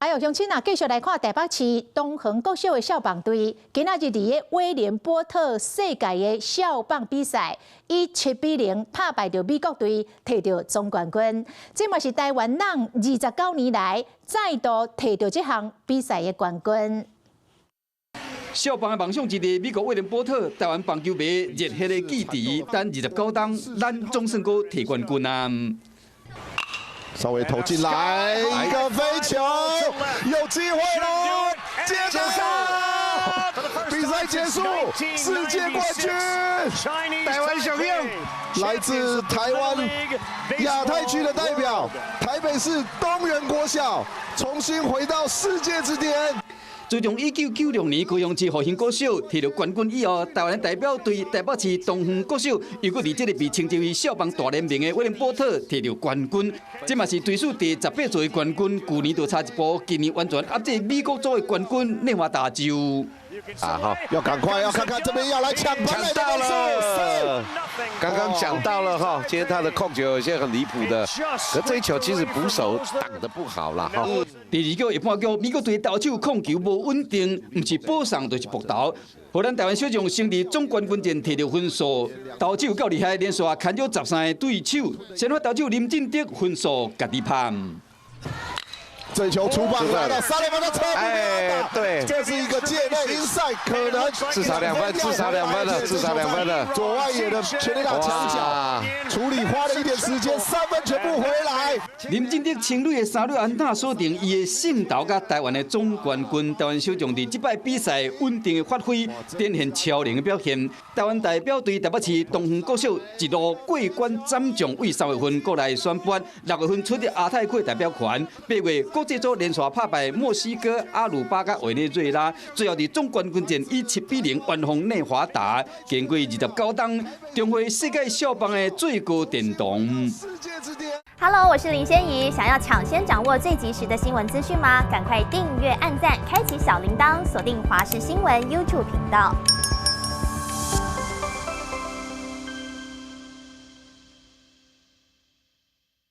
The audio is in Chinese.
还有乡亲啊，继续来看台北市东横国小的少棒队，今仔日伫个威廉波特世界的少棒比赛，以7-0打败着美国队，摕到总冠军。这嘛是台湾人29年来再度摕到这项比赛的冠军。少棒的梦想之地，美国威廉波特，台湾棒球迷热血的基地，等29天，咱总算阁摕冠军啊！ 稍微投进来，一个飞球，有机会喽！接到，比赛结束，世界冠军，台湾小鹰，来自台湾亚太区的代表，台北市东园国小，重新回到世界之巅。 自从1996年高雄市复兴国小摕到冠军以后，台湾的代表队台北市东方国小又搁伫这个被称之为少棒大联盟的威廉波特摕到冠军，这嘛是队数第18座的冠军，去年就差一步，今年完全压制美国组的冠军内华达州。 好，要赶快，要看看这边要来抢盘来到了。刚刚讲到了哈，今天他的控球有些很离谱的，可这一球其实捕手挡得不好啦哈。第二局一半局，美国队投手控球无稳定，唔是保送就是扑投，互咱台湾小将胜利总冠军战摕到分数。投手够厉害，连续砍咗13个对手，先发投手林进德分数家己判。 这球出棒来了，3连分的车不哎，对，这是一个界内inside，可能至少2分，至少2分了，至少2分了。左外野的全垒打墙角处理花了一点时间，3分全部回来。林进德青旅的3垒安打锁定伊的胜投甲台湾的总冠军。台湾小将伫这摆比赛稳定的发挥，展现超人的表现。台湾代表队台北市东方国小一路过关斩将，为3月份过来宣判，6月份出的亚太区代表权，8月。 国际组连续打败墨西哥、阿鲁巴甲委内瑞拉，最后伫总冠军战以7-0完封内华达。经过29天，重回世界少棒的最高殿堂。Hello， 我是林仙怡。想要抢先掌握最及时的新闻资讯吗？赶快订阅、按赞、开启小铃铛，锁定华视新闻 YouTube 频道。